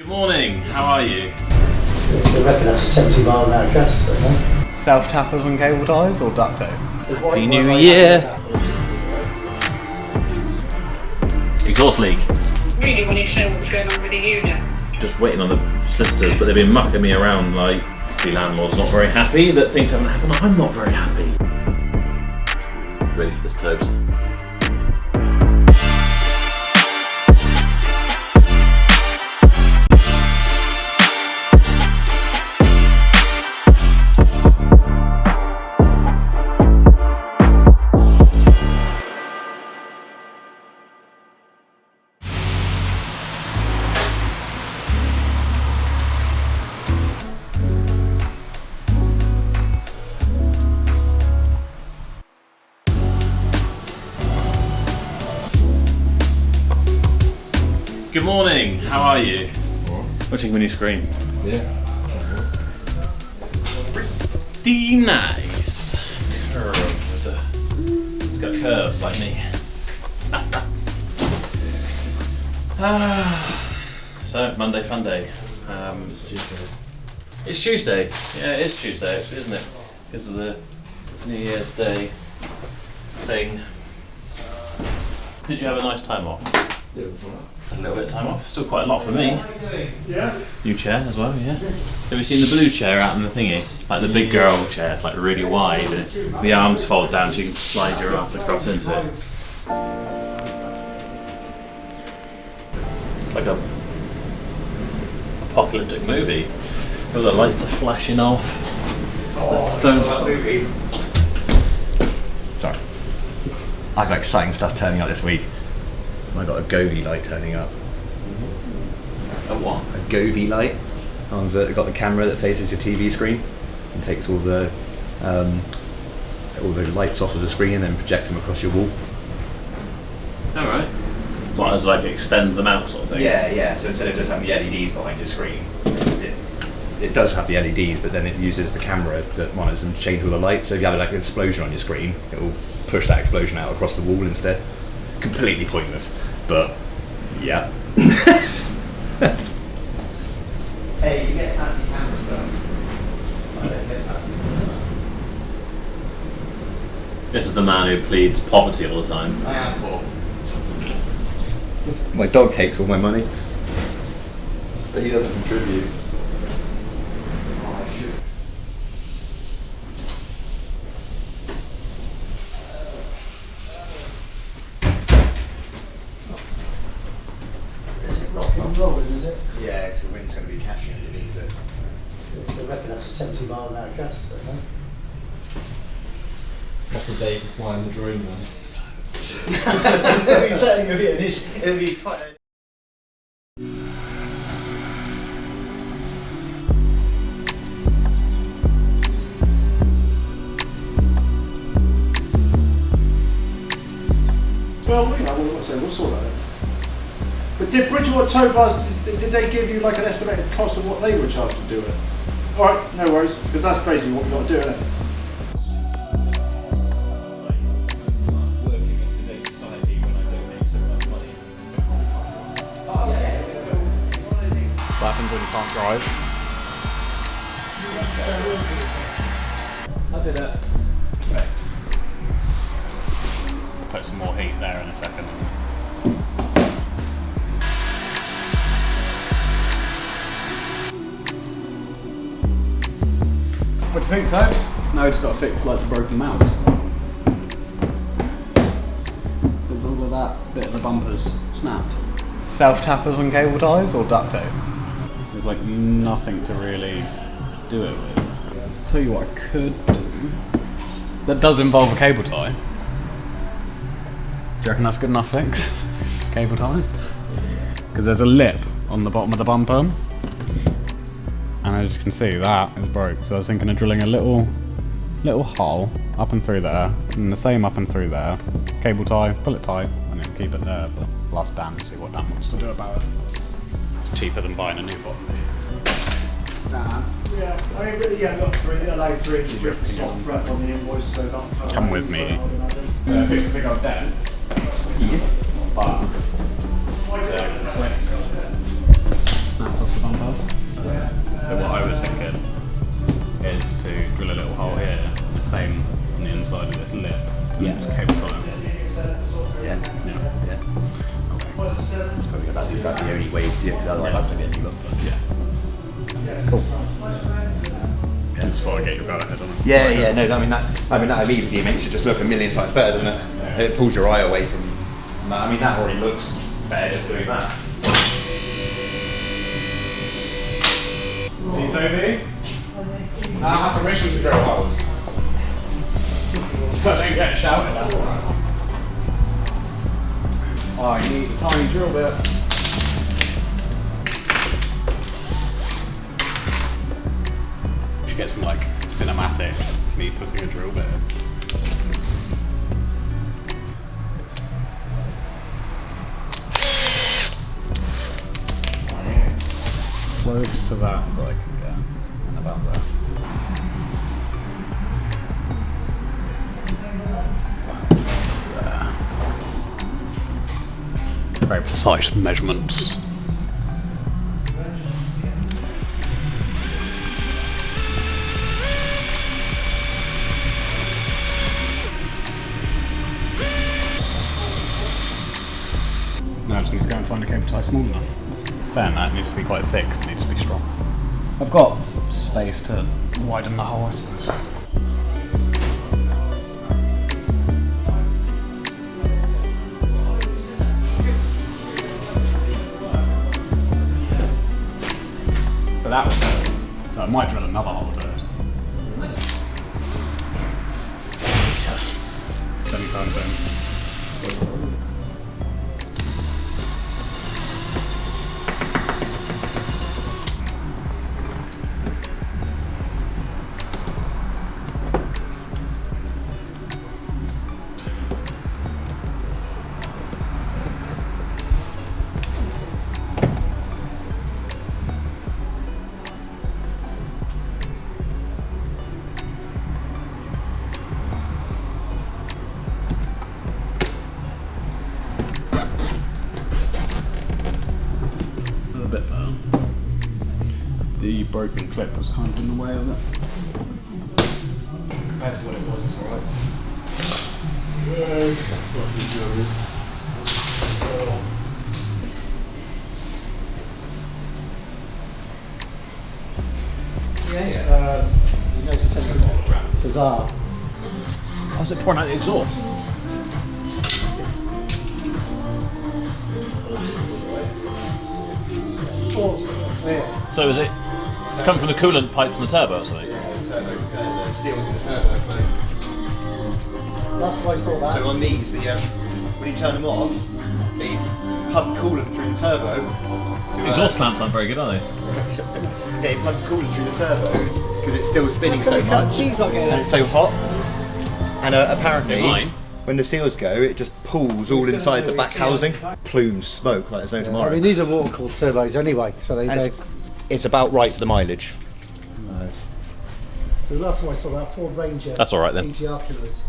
Morning, how are you? So I reckon that's a 70 mile an hour gust, don't I? Self-tappers on cable ties or duct tape? Happy New Year! Exhaust leak. Really wanted to know what was going on with the unit. Just waiting on the solicitors, but they've been mucking me around like the landlord's not very happy that things haven't happened. I'm not very happy. Ready for this, Tobes? Good morning, how are you? Watching my new screen. Yeah. Pretty nice. Curved. It's got curves like me. So, Monday fun day. It's Tuesday. It's Tuesday. Yeah, it is Tuesday actually, isn't it? Because of the New Year's Day thing. Did you have a nice time off? Yeah, it was alright. A little bit of time off. Still quite a lot for me. Yeah. New chair as well, yeah. Have you seen the blue chair out in the thingy? Like the big girl chair, it's like really wide. The arms fold down so you can slide your arms across into it. It's like a apocalyptic movie. All the lights are flashing off. Movies. Sorry. I've got exciting stuff turning up this week. I got a Govee light turning up. A what? A Govee light. Got the camera that faces your TV screen and takes all the lights off of the screen and then projects them across your wall. Alright. What, as like it extends them out sort of thing? Yeah. So instead of just having the LEDs behind your screen, it does have the LEDs, but then it uses the camera that monitors them to change all the lights. So if you have like an explosion on your screen, it will push that explosion out across the wall instead. Completely pointless, but yeah. Hey, you get fancy camera stuff. I don't get fancy stuff. This is the man who pleads poverty all the time. I am poor. My dog takes all my money, but he doesn't contribute. Oh, I should. Is it rocking and rolling, is it? Yeah, because the wind's going to be catching underneath it. So I reckon that's a 70 mile an hour gust, don't I? What's the day for flying the drone then? It'll be certainly going to be an issue. It'll be quite a... Well, you know, we'll sort that out. But did Bridgewater Tow Bars, did they give you like an estimated cost of what they were charged to do it? Alright, no worries, because that's basically what we've got to do, isn't it? Working in today's society when I don't make so much money. What happens when you can't drive? I did it. Put some more heat there in a second. What do you think, Tobes? No, it's got to fix like the broken mouse. There's all of that bit of the bumpers snapped. Self-tappers on cable ties or duct tape? There's like nothing to really do it with. I'll tell you what I could do. That does involve a cable tie. Do you reckon that's a good enough fix? Cable tie? Because there's a lip on the bottom of the bumper. And as you can see, that is broke. So I was thinking of drilling a little hole up and through there, and the same up and through there. Cable tie, pull it tight, and then keep it there. But I'll ask Dan to see what Dan wants to do about it. It's cheaper than buying a new bottom piece. Dan? Yeah, I mean, really, yeah, got three, allow 3 inches with soft wrap on the invoice, so not... Come with me. Fix the big old dent. But... snapped off the this lip. Yeah. Just cable tie it. Yeah. Yeah. Okay. It's probably about the only way to do it, because otherwise that's going to be a new look. Yeah. Cool. Just thought I'd get your go ahead on it. Yeah, no, I mean that immediately makes it just look a million times better, doesn't it? It pulls your eye away from that. I mean, that already looks better just doing that. See, Toby? I have permission to drill holes. So I don't get shouted at. Oh, you need a tiny drill bit. Get some like cinematic me putting a drill bit in. Close to that as I can get, and about there. There. Very precise measurements. Now I just need to go and find a cable tie small enough. Saying that, it needs to be quite thick, 'cause it needs to be strong. I've got space to widen the hole, I suppose. So that was it. So I might drill another hole first. Jesus. Anytime soon. A bit better. The broken clip was kind of in the way of it. Compared to what it was, it's alright. You notice anything bizarre? How's it pouring out the exhaust? Clear. So is it come from the coolant pipes and the turbo or something? The seals in the turbo. That's why I saw that. So on these, when you turn them off, they pump coolant through the turbo. To, Exhaust clamps aren't very good, are they? Yeah, they pump coolant through the turbo because it's still spinning so much and it's so hot. And apparently, when the seals go, it just pulls all inside the back housing. Plumes smoke like there's no tomorrow. I mean, these are water cooled turbos anyway, so they It's about right for the mileage. the last time I saw that Ford Ranger. That's all right then. EGR killers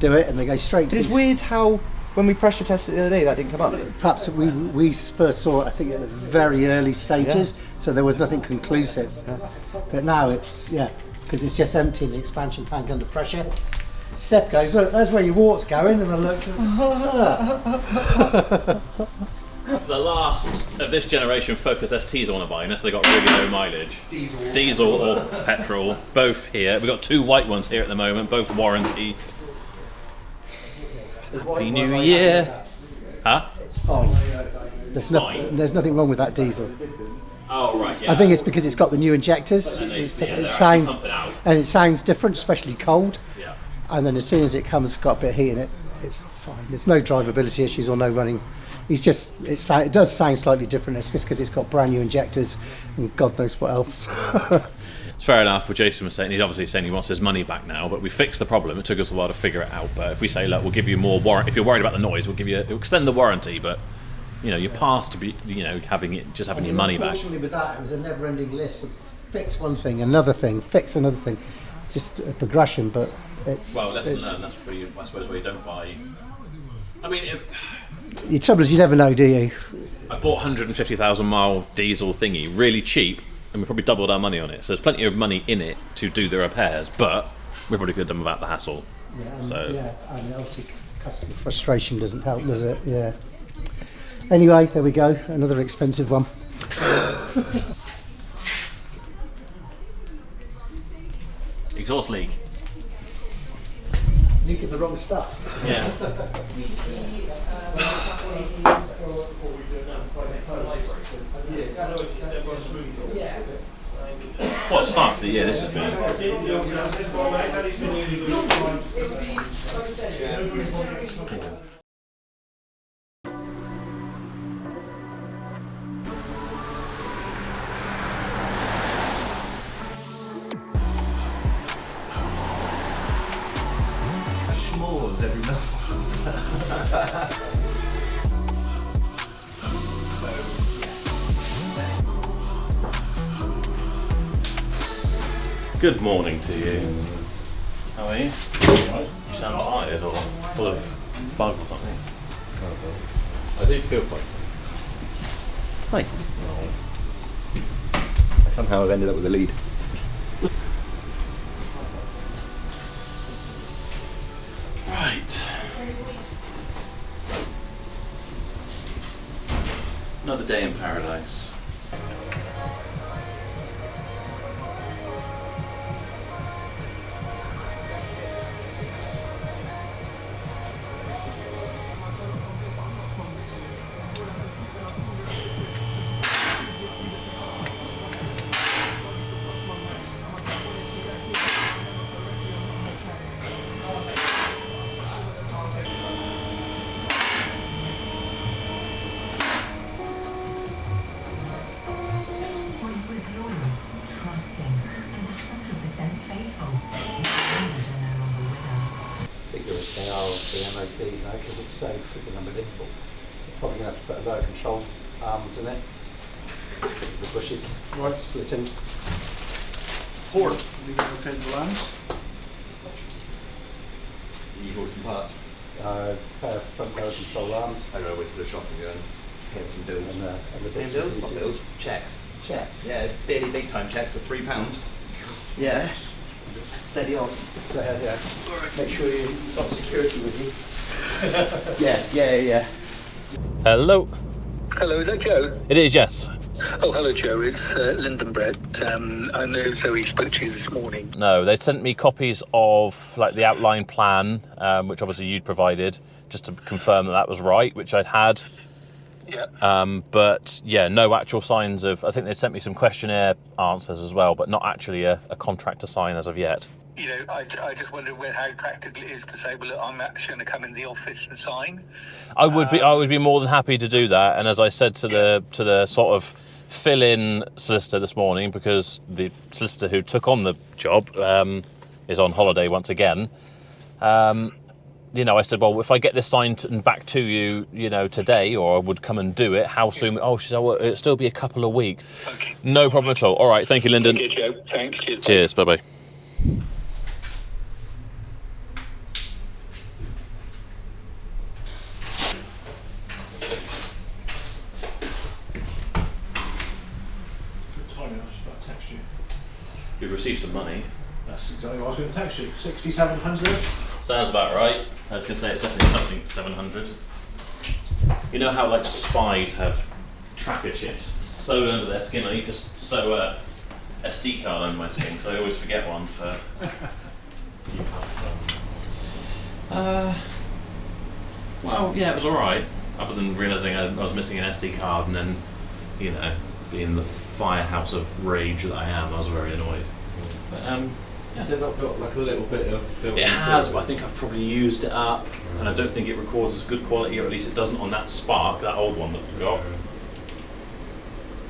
do it and they go straight to It's these- weird how when we pressure tested the other day that didn't come up. Perhaps we first saw it, I think, at the very early stages, so there was nothing conclusive. But now it's, because it's just emptying the expansion tank under pressure. Steph goes, look, there's where your wart's going, and I looked. The last of this generation Focus STs I want to buy, unless they got really low mileage. Diesel or petrol, both here. We've got two white ones here at the moment, both warranty. Happy New Year! Huh? It's fine. There's nothing wrong with that diesel. Oh right, yeah. I think it's because it's got the new injectors. And It they're sounds actually pumping out. and it sounds different, especially cold. Yeah. And then as soon as it comes, it's got a bit of heat in it. It's fine. There's no drivability issues or no running. It does sound slightly different. It's just because it's got brand new injectors and God knows what else. It's fair enough. What Jason was saying, he's obviously saying he wants his money back now, but we fixed the problem. It took us a while to figure it out. But if we say, look, we'll give you more warranty. If you're worried about the noise, we'll extend the warranty. But you're past to be, having your money back. Unfortunately, with that, it was a never-ending list of fix one thing, another thing, fix another thing. Just a progression, but it's. Well, lesson learned. That's pretty, I suppose, where you don't buy. I mean, the trouble is, you never know, do you? I bought 150,000 mile diesel thingy, really cheap, and we probably doubled our money on it. So there's plenty of money in it to do the repairs, but we probably could have done without the hassle. Yeah, and, So- yeah, and obviously customer frustration doesn't help, does it? Yeah. Anyway, there we go. Another expensive one. Exhaust leak. Leaking the wrong stuff. Yeah. What start to the year this has been? S'mores every night. Good morning to you. How are you? You sound tired or full of bug or something? I do feel quite. Hi. I somehow have ended up with a lead. Right. Another day in paradise. They are the MOTs now because it's safe with the numbered interval. You're probably going to have to put a lower control arms in it. The bushes right splitting. Horn. You got okay with the lambs? You bought some parts. Pair of front lower control arms I go away to the shop and go and get some bills. and the bits Bills? and What pieces. bills? Checks. Checks. Yeah, barely big time checks for £3. Yeah. Steady on. So yeah, make sure you've got security with you. Yeah. Hello. Hello, is that Joe? It is, yes. Oh, hello, Joe. It's Lyndon Brett. I know Zoe spoke to you this morning. No, they sent me copies of like the outline plan, which obviously you'd provided, just to confirm that that was right, which I'd had. Yeah. But yeah, no actual signs of. I think they sent me some questionnaire answers as well, but not actually a contract to sign as of yet. You know, I just wondered how practical it is to say, well, look, I'm actually going to come in the office and sign. I would be more than happy to do that. And as I said to the sort of fill-in solicitor this morning, because the solicitor who took on the job is on holiday once again. You know, I said, well, if I get this signed and back to you, you know, today, or I would come and do it, how soon? Oh, she said, well, it'll still be a couple of weeks. Okay. No problem at all. All right, thank you, Lyndon. Okay, Joe. Thanks. Cheers. Cheers, bye-bye. Good timing, I was just about to text you. You've received some money. That's exactly what I was going to text you. 6,700. Sounds about right. I was going to say it's definitely something 700. You know how like spies have tracker chips sewed under their skin? I need to sew a SD card under my skin because I always forget one for. Well, yeah, it was all right. Other than realising I was missing an SD card, and then, you know, being the firehouse of rage that I am, I was very annoyed. But Has it not got like a little bit of built it has, but I think I've probably used it up, and I don't think it records as good quality, or at least it doesn't on that Spark, that old one that we've got.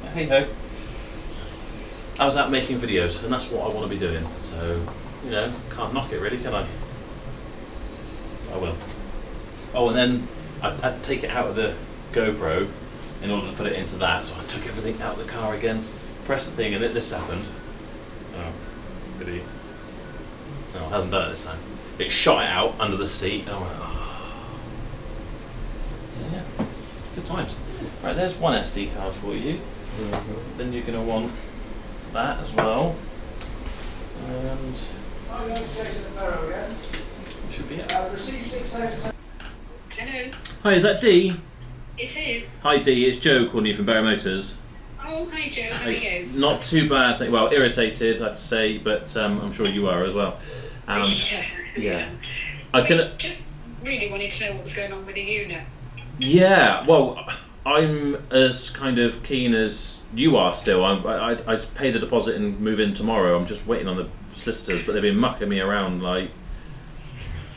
But hey ho. I was out making videos, and that's what I want to be doing. So, you know, can't knock it really, can I? I will. Oh, and then I'd take it out of the GoPro in order to put it into that, so I took everything out of the car again, pressed the thing, and this happened. Oh, really? No, it hasn't done it this time. It shot it out under the seat, and I went, oh. So yeah, good times. Right, there's one SD card for you. Then you're going to want that as well. And should be it. Receive 6,000. Hello. Hi, is that Dee? It is. Hi Dee, it's Joe calling you from Barrow Motors. Oh, hi Joe. How are you? Not too bad, well, irritated I have to say, but I'm sure you are as well. Yeah. I can. Just really wanted to know what was going on with the unit. Yeah, well, I'm as kind of keen as you are still. I pay the deposit and move in tomorrow. I'm just waiting on the solicitors, but they've been mucking me around like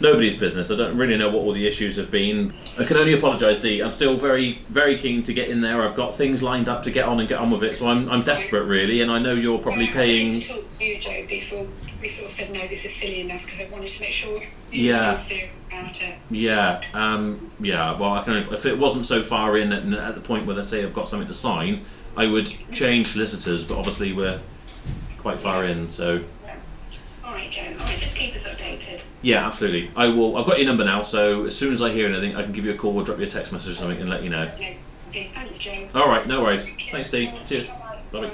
nobody's business. I don't really know what all the issues have been. I can only apologise, Dee. I'm still very, very keen to get in there. I've got things lined up to get on with it, so I'm desperate really, and I know you're probably paying. I wanted to talk to you, Joe, before we sort of said no, this is silly enough, because I wanted to make sure you were serious about it. Yeah, well, I can. If it wasn't so far in at the point where they say I've got something to sign, I would change solicitors, but obviously we're quite far in, so. Alright, Joe. Alright, just keep us updated. Yeah, absolutely. I will. I've got your number now, so as soon as I hear anything, I can give you a call or drop you a text message or something and let you know. Okay, thanks, Joe. All right, no worries. Thanks, Dee. Cheers. Bye.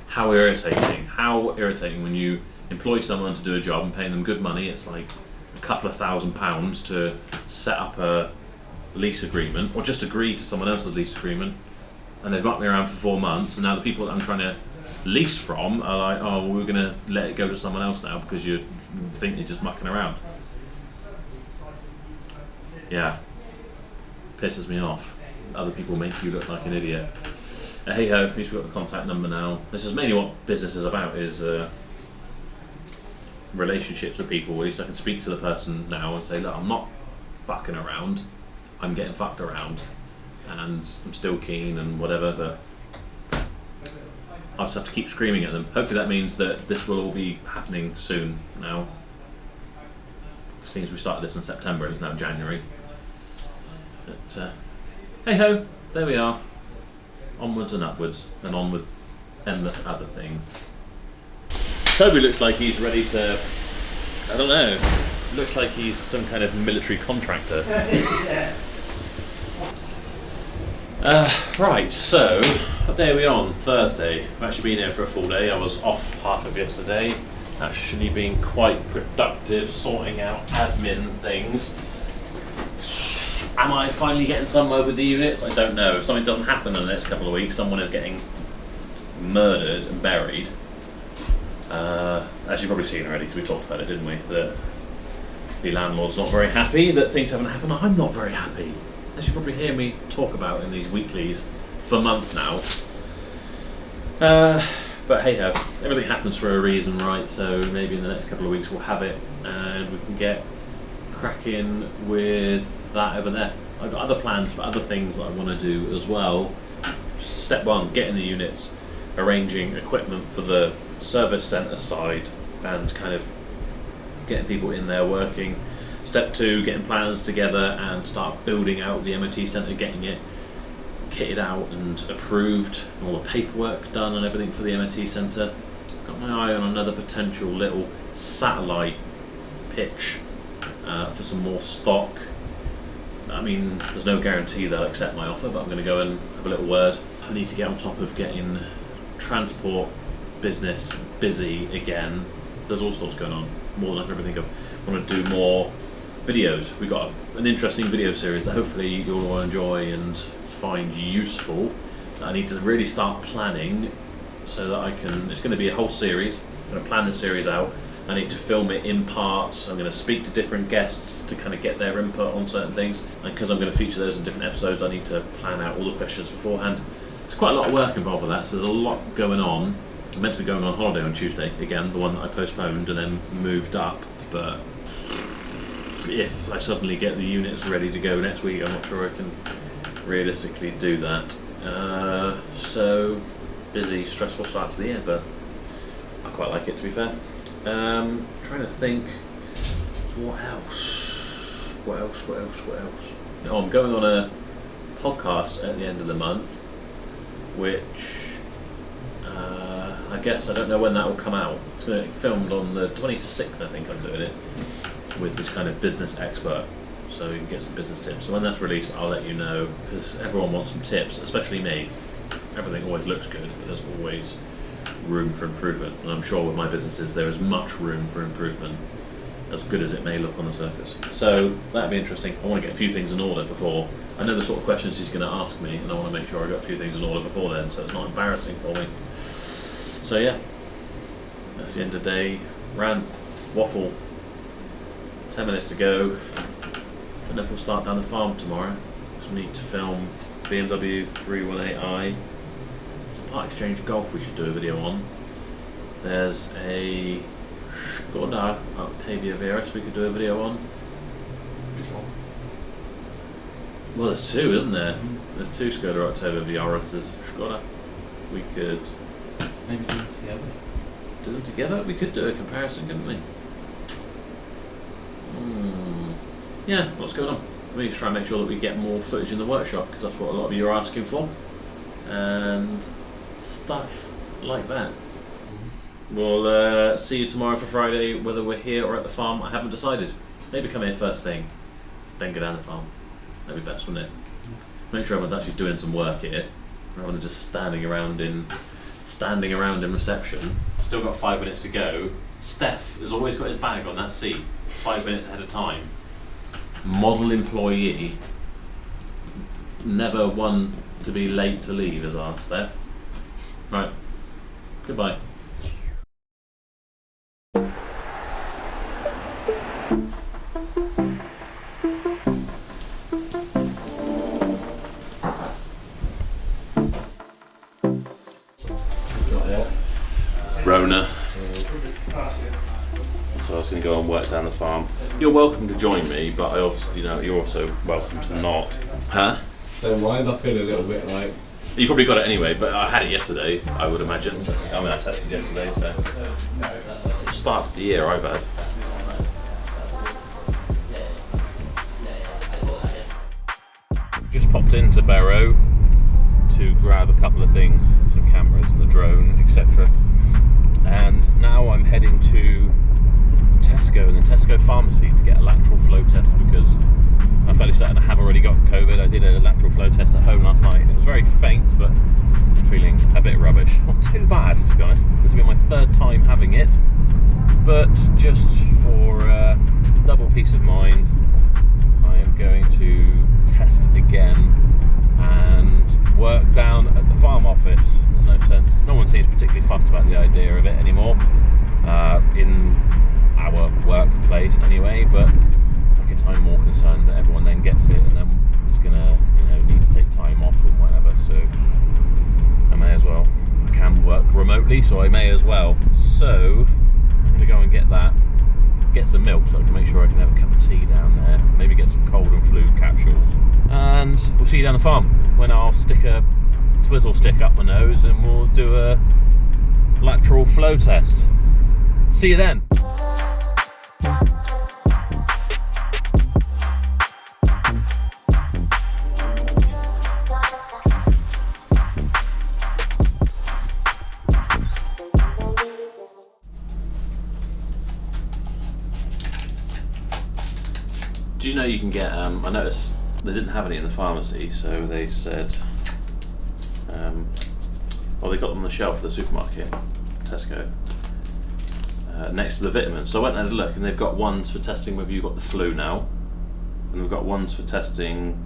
How irritating! How irritating when you employ someone to do a job and paying them good money. It's like a couple of £1,000s to set up a lease agreement, or just agree to someone else's lease agreement, and they've got me around for 4 months, and now the people that I'm trying to lease from are like, oh, well, we're going to let it go to someone else now because you think you're just mucking around. Yeah, pisses me off. Other people make you look like an idiot. Hey ho, at least we've got the contact number now. This is mainly what business is about, is relationships with people. At least I can speak to the person now and say, look, I'm not fucking around, I'm getting fucked around, and I'm still keen and whatever, but I'll just have to keep screaming at them. Hopefully that means that this will all be happening soon now. Seems we started this in September and it's now January. But hey ho, there we are. Onwards and upwards, and on with endless other things. Toby looks like he's ready to, I don't know, looks like he's some kind of military contractor. Right, so, what day are we on? Thursday. I've actually been here for a full day. I was off half of yesterday. Actually been quite productive sorting out admin things. Am I finally getting somewhere with the units? I don't know. If something doesn't happen in the next couple of weeks, someone is getting murdered and buried. As you've probably seen already, because we talked about it, didn't we? That the landlord's not very happy, that things haven't happened. I'm not very happy. As you probably hear me talk about in these weeklies for months now. But hey ho, everything happens for a reason, right? So maybe in the next couple of weeks we'll have it and we can get cracking with that over there. I've got other plans for other things that I want to do as well. Step one, getting the units, arranging equipment for the service centre side and kind of getting people in there working. Step two, getting plans together and start building out the MOT centre, getting it kitted out and approved, and all the paperwork done and everything for the MOT centre. Got my eye on another potential little satellite pitch for some more stock. I mean, there's no guarantee they'll accept my offer, but I'm going to go and have a little word. I need to get on top of getting transport business busy again. There's all sorts going on, more than I can ever think of. I want to do more videos. We've got an interesting video series that hopefully you'll all enjoy and find useful. I need to really start planning so that I can, it's going to be a whole series. I'm going to plan the series out. I need to film it in parts. I'm going to speak to different guests to kind of get their input on certain things. And because I'm going to feature those in different episodes, I need to plan out all the questions beforehand. There's quite a lot of work involved with that, so there's a lot going on. I'm meant to be going on holiday on Tuesday, again, the one that I postponed and then moved up, but if I suddenly get the units ready to go next week, I'm not sure I can realistically do that. So, busy, stressful start to the year, but I quite like it, to be fair. Trying to think, what else? Oh, I'm going on a podcast at the end of the month, which I guess I don't know when that will come out. It's going to be filmed on the 26th, I think I'm doing it, with this kind of business expert, so you can get some business tips. So when that's released, I'll let you know, because everyone wants some tips, especially me. Everything always looks good, but there's always room for improvement, and I'm sure with my businesses there is much room for improvement, as good as it may look on the surface. So that'd be interesting. I want to get a few things in order before. I know the sort of questions he's going to ask me, and I want to make sure I got a few things in order before then, so it's not embarrassing for me. So yeah, that's the end of the day. Rant, waffle. 10 minutes to go. Don't know if we'll start down the farm tomorrow, because we need to film BMW 318i. It's a part exchange Golf we should do a video on. There's a Skoda Octavia VRS we could do a video on. Which one? Well, there's two, isn't there? There's two Skoda Octavia VRSs. Skoda. We could Maybe do it together. do them together. We could do a comparison, couldn't we? Yeah, what's going on? We need to try and make sure that we get more footage in the workshop, because that's what a lot of you are asking for. And stuff like that. We'll see you tomorrow for Friday, whether we're here or at the farm. I haven't decided. Maybe come here first thing, then go down the farm. That'd be best, wouldn't it? Make sure everyone's actually doing some work here, rather than just standing around in reception. Still got 5 minutes to go. Steph has always got his bag on that seat, 5 minutes ahead of time. Model employee, never one to be late to leave, as our Steph. Right, goodbye. Rona. So I was going to go and work down the farm. You're welcome to join me, but I also, you're also welcome to not. Huh? Don't mind, I feel a little bit like... You probably got it anyway, but I had it yesterday, I would imagine. I mean, I tested yesterday, so. Start to the year I've had. Just popped into Barrow to grab a couple of things, some cameras and the drone, etc. And now I'm heading to Tesco and the Tesco pharmacy to get a lateral flow test, because I'm fairly certain I have already got COVID. I did a lateral flow test at home last night and it was very faint, but I'm feeling a bit rubbish. Not too bad, to be honest. This will be my third time having it, but just for double peace of mind, I am going to test again and work down at the farm office. There's no sense, no one seems particularly fussed about the idea of it anymore, in our workplace anyway, but I guess I'm more concerned that everyone then gets it and then is gonna, need to take time off and whatever, so I may as well. I can work remotely, so I may as well. So I'm gonna go and get that, get some milk so I can make sure I can have a cup of tea down there, maybe get some cold and flu capsules, and we'll see you down the farm when I'll stick a twizzle stick up my nose and we'll do a lateral flow test. See you then. Do you know you can get, I noticed they didn't have any in the pharmacy, so they said, well, they got them on the shelf of the supermarket, Tesco, next to the vitamins. So I went and had a look, and they've got ones for testing whether you've got the flu now, and they've got ones for testing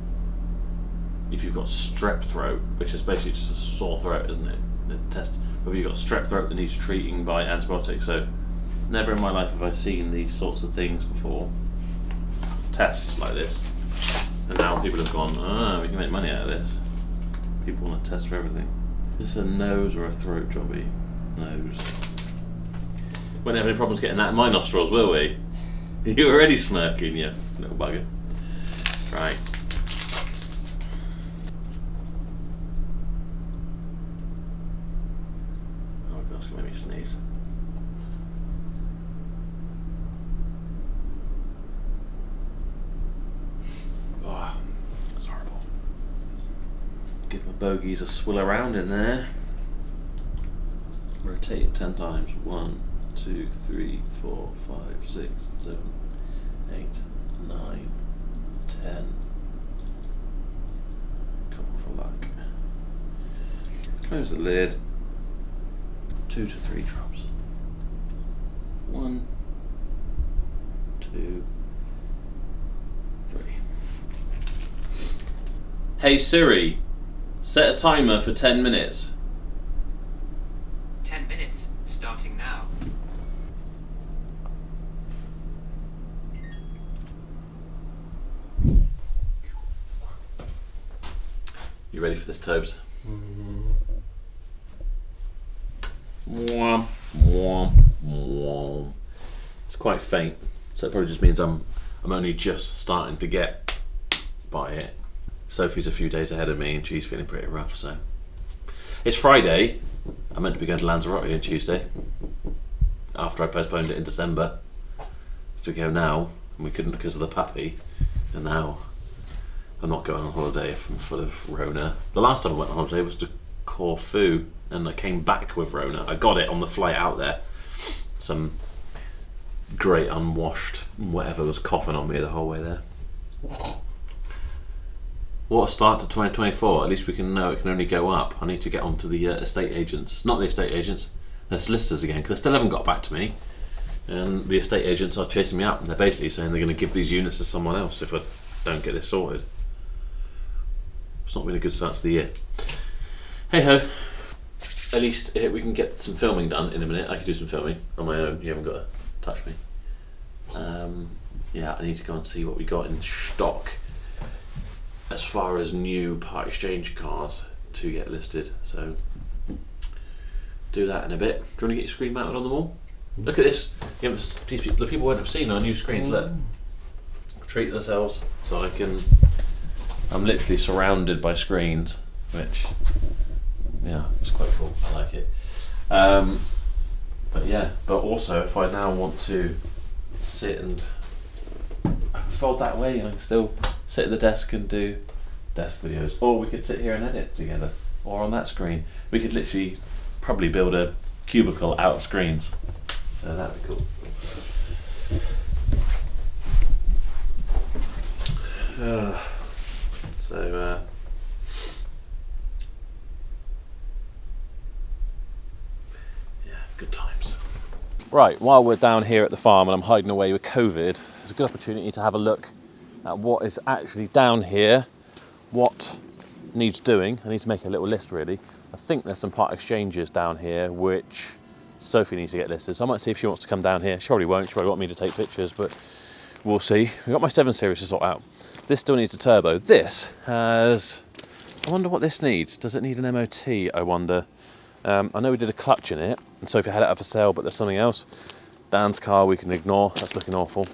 if you've got strep throat, which is basically just a sore throat, isn't it? They test whether you've got strep throat that needs treating by antibiotics. So never in my life have I seen these sorts of things before. Tests like this, and now people have gone, we can make money out of this. People want to test for everything. Is this a nose or a throat jobby? Nose. Won't have any problems getting that in my nostrils, will we? You're already smirking, you little bugger. Right. Oh gosh, it's gonna make me sneeze. Oh, that's horrible. Give my bogies a swill around in there. Rotate it 10 times. 1, 2, 3, 4, 5, 6, 7, 8, 9, 10. Come on for luck. Close the lid. 2 to 3 drops. 1, 2, 3. Hey Siri, set a timer for 10 minutes. 10 minutes, starting now. You ready for this, Tobes? Mwah, mwah, mwah. It's quite faint, so it probably just means I'm only just starting to get by it. Sophie's a few days ahead of me and she's feeling pretty rough, so. It's Friday. I meant to be going to Lanzarote on Tuesday after I postponed it in December to go now, and we couldn't because of the puppy, and now I'm not going on holiday if I'm full of Rona. The last time I went on holiday was to Corfu and I came back with Rona. I got it on the flight out there. Some great unwashed whatever was coughing on me the whole way there. What a start to 2024. At least we can know it can only go up. I need to get onto the estate agents. Not the estate agents, the solicitors again, because they still haven't got back to me. And the estate agents are chasing me up and they're basically saying they're going to give these units to someone else if I don't get this sorted. It's not been a good start to the year. Hey ho. At least we can get some filming done in a minute. I can do some filming on my own. You haven't got to touch me. Yeah, I need to go and see what we got in stock as far as new part exchange cars to get listed. So do that in a bit. Do you want to get your screen mounted on the wall? Look at this. The people won't have seen our new screens. Look. Treat themselves so I can. I'm literally surrounded by screens, which, yeah, it's quite cool. I like it. But yeah, but also if I now want to sit and I can fold that way and I can still sit at the desk and do desk videos, or we could sit here and edit together, or on that screen. We could literally probably build a cubicle out of screens, so that'd be cool. Yeah, good times. Right, while we're down here at the farm and I'm hiding away with COVID, it's a good opportunity to have a look at what is actually down here, what needs doing. I need to make a little list really. I think there's some part exchanges down here which Sophie needs to get listed, so I might see if she wants to come down here. She probably won't, she probably want me to take pictures, but we'll see. We've got my 7 Series to sort out. This still needs a turbo. This has, I wonder what this needs. Does it need an MOT, I wonder? I know we did a clutch in it, and Sophie had it up for sale, but there's something else. Dan's car we can ignore, that's looking awful.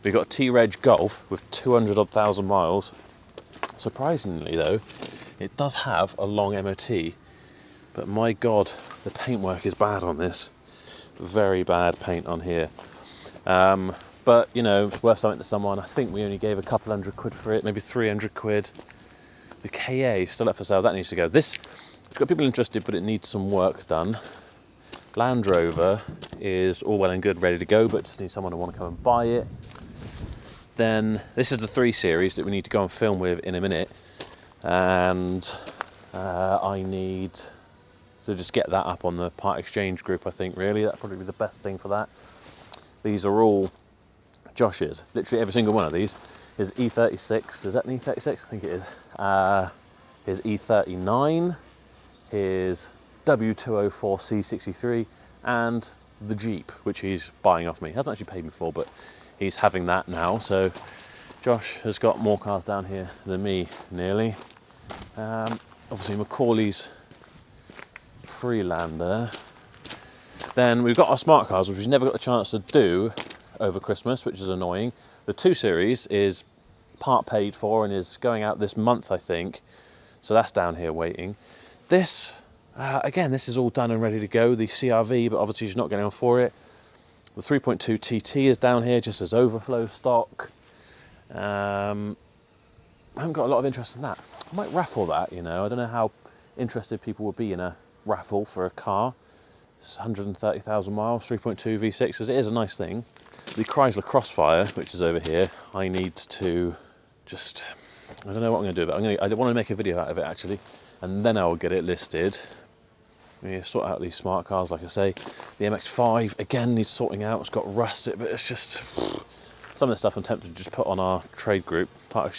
We've got a T-Reg Golf with 200 odd thousand miles. Surprisingly though, it does have a long MOT, but my God, the paintwork is bad on this. Very bad paint on here. But you know, it's worth something to someone. I think we only gave a couple £100 for it, maybe 300 quid. The KA still up for sale, that needs to go. This, it's got people interested, but it needs some work done. Land Rover is all well and good, ready to go, but just needs someone to want to come and buy it. Then this is the 3 Series that we need to go and film with in a minute, and I need to just get that up on the part exchange group. I think really that'd probably be the best thing for that. These are all Josh's. Literally every single one of these is E36. Is that an E36? I think it is. His E39, his W204 C63, and the Jeep, which he's buying off me. He hasn't actually paid me for, but he's having that now. So Josh has got more cars down here than me, nearly. Obviously Macaulay's Freelander. Then we've got our smart cars, which we've never got the chance to do over Christmas, which is annoying. The 2 Series is part paid for and is going out this month, I think. So that's down here waiting. This, again, this is all done and ready to go. The CRV, but obviously she's not getting on for it. The 3.2 TT is down here just as overflow stock. I haven't got a lot of interest in that. I might raffle that, you know. I don't know how interested people would be in a raffle for a car. It's 130,000 miles, 3.2 V6s. It is a nice thing. The Chrysler Crossfire, which is over here, I need to just, I don't know what I'm going to do with it. I want to make a video out of it actually, and then I'll get it listed. We sort out these smart cars, like I say. The MX-5 again needs sorting out. It's got rust, but it's just some of the stuff I'm tempted to just put on our trade group, part of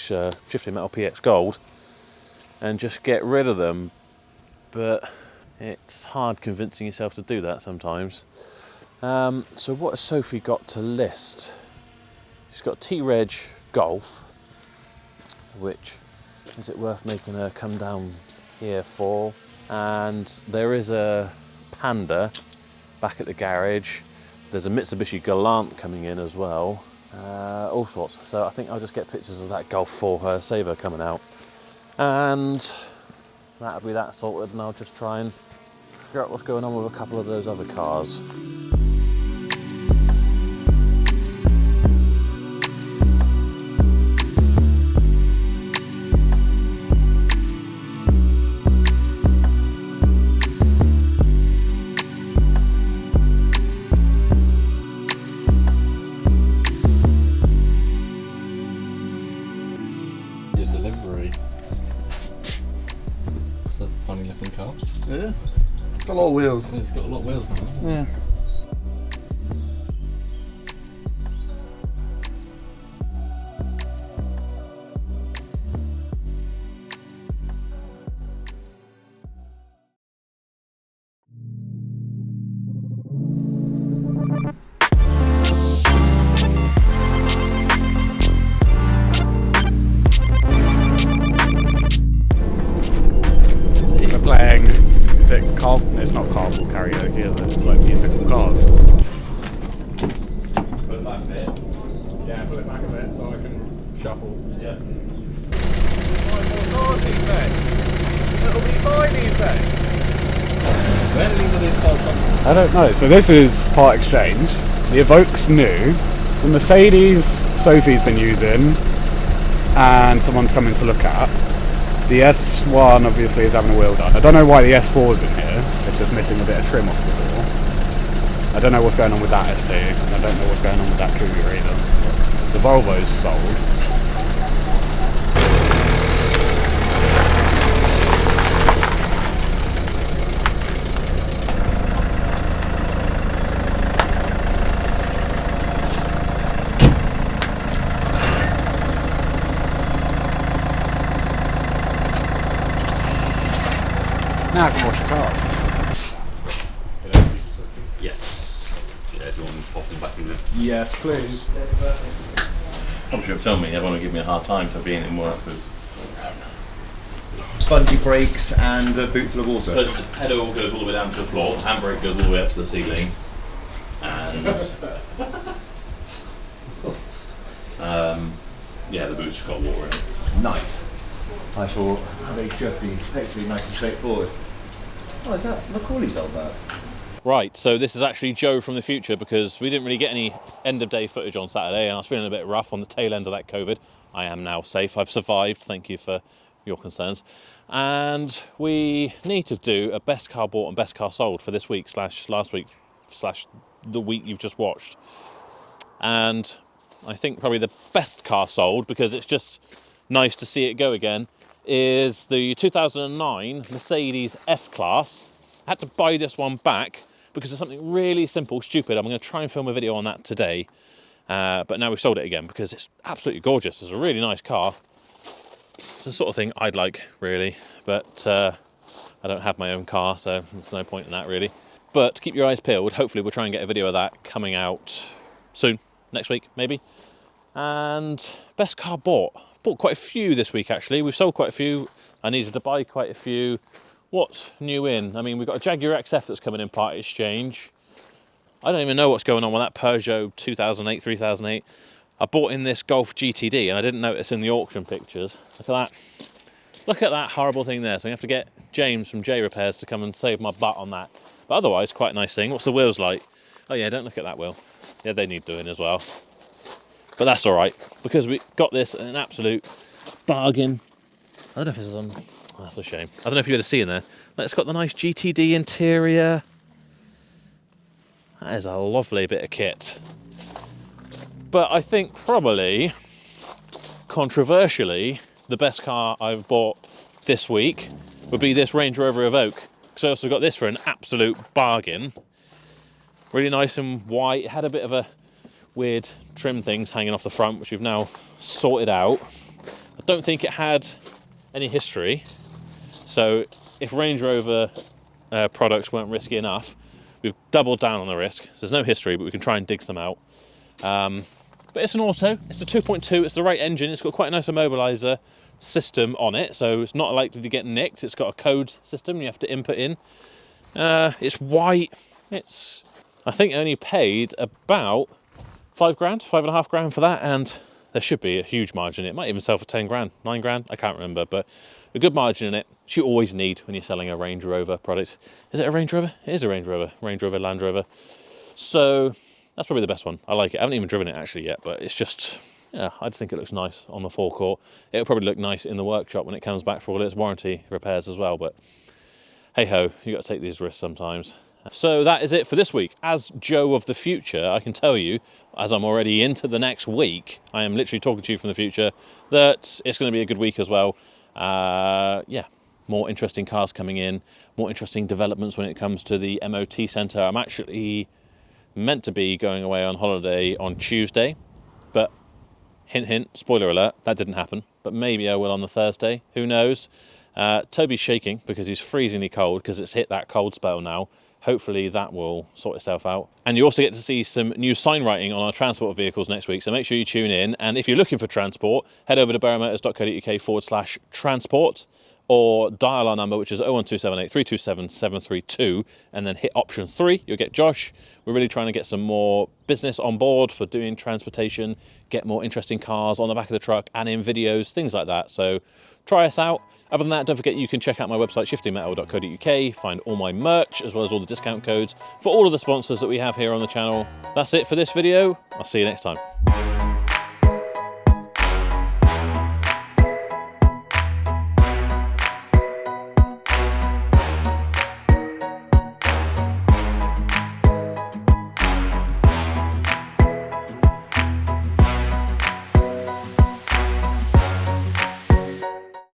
Shifting Metal PX Gold, and just get rid of them. But it's hard convincing yourself to do that sometimes. So what has Sophie got to list? She's got T-Reg Golf, which is it worth making her come down here for? And there is a Panda back at the garage. There's a Mitsubishi Galant coming in as well. All sorts. So I think I'll just get pictures of that Golf for her, save her coming out. And that'll be that sorted, and I'll just try and figure out what's going on with a couple of those other cars. Funny looking car. Yeah. Got a lot of wheels. It's got a lot of wheels now. Yeah. Playing, is it it's not carpool karaoke, is it? It's like musical cars. Put it back a bit. Yeah, pull it back a bit so I can shuffle. Yeah. 5 more cars, he said. It'll be fine, he said. Where did either of these cars come from? I don't know. So this is part exchange. The Evoque's new. The Mercedes Sophie's been using, and someone's coming to look at. The S1 obviously is having a wheel done. I don't know why the S4's in here. It's just missing a bit of trim off the door. I don't know what's going on with that ST. I don't know what's going on with that Cougar either. The Volvo's sold. Now I can wash the car. Yes. Yeah, if you want to pop them back in there. Yes, please. Probably shouldn't film me. Everyone will give me a hard time for being in work with. Spongy brakes and a boot full of water. So the pedal goes all the way down to the floor, the handbrake goes all the way up to the ceiling, and yeah, the boot's got water in it. Nice. I thought, they should be hopefully nice and straightforward. Oh, is that Macaulay's old that? Right, so this is actually Joe from the future, because we didn't really get any end of day footage on Saturday, and I was feeling a bit rough on the tail end of that COVID. I am now safe. I've survived. Thank you for your concerns. And we need to do a best car bought and best car sold for this week / last week / the week you've just watched. And I think probably the best car sold, because it's just nice to see it go again, is the 2009 Mercedes S-Class. I had to buy this one back because of something really simple, stupid. I'm going to try and film a video on that today, but now we've sold it again because it's absolutely gorgeous. It's a really nice car. It's the sort of thing I'd like, really, but I don't have my own car, so there's no point in that, really. But keep your eyes peeled. Hopefully we'll try and get a video of that coming out soon, next week, maybe. And best car bought. I've bought quite a few this week, actually. We've sold quite a few. I needed to buy quite a few. What's new in? I mean, we've got a Jaguar XF that's coming in part exchange. I don't even know what's going on with that Peugeot 2008, 3008. I bought in this Golf GTD and I didn't notice in the auction pictures. Look at that. Look at that horrible thing there. So I'm going to have to get James from J Repairs to come and save my butt on that. But otherwise, quite a nice thing. What's the wheels like? Oh yeah, don't look at that wheel. Yeah, they need doing as well. But that's all right, because we got this at an absolute bargain. I don't know if this is on. Oh, that's a shame. I don't know if you're able to see in there. It's got the nice GTD interior. That is a lovely bit of kit. But I think probably, controversially, the best car I've bought this week would be this Range Rover Evoque. So I also got this for an absolute bargain. Really nice and white. It had a bit of a weird trim things hanging off the front, which we've now sorted out. I don't think it had any history. So if Range Rover products weren't risky enough, we've doubled down on the risk. So there's no history, but we can try and dig some out. But it's an auto, it's a 2.2, it's the right engine, it's got quite a nice immobiliser system on it, so it's not likely to get nicked. It's got a code system you have to input in. It's white, I think only paid about 5 grand, 5.5 grand for that, and there should be a huge margin in it. It might even sell for 10 grand, 9 grand, I can't remember, but a good margin in it, which you always need when you're selling a Range Rover product. Is it a Range Rover? It is a Range Rover, Land Rover. So that's probably the best one. I like it. I haven't even driven it actually yet, but it's just, yeah, I just think it looks nice on the forecourt. It'll probably look nice in the workshop when it comes back for all its warranty repairs as well, but hey ho, you got to take these risks sometimes. So that is it for this week. As Joe of the future, I can tell you, as I'm already into the next week, I am literally talking to you from the future, that it's going to be a good week as well. Yeah, more interesting cars coming in, more interesting developments when it comes to the MOT centre. I'm actually meant to be going away on holiday on Tuesday, but hint hint, spoiler alert, that didn't happen, but maybe I will on the Thursday, who knows. Toby's shaking because he's freezingly cold because it's hit that cold spell now. Hopefully that will sort itself out. And you also get to see some new sign writing on our transport vehicles next week, so make sure you tune in. And if you're looking for transport, head over to barrowmotors.co.uk/transport, or dial our number, which is 01278 327 732, and then hit option 3. You'll get Josh. We're really trying to get some more business on board for doing transportation, get more interesting cars on the back of the truck and in videos, things like that. So try us out. Other than that, don't forget you can check out my website, shiftingmetal.co.uk, find all my merch, as well as all the discount codes for all of the sponsors that we have here on the channel. That's it for this video. I'll see you next time.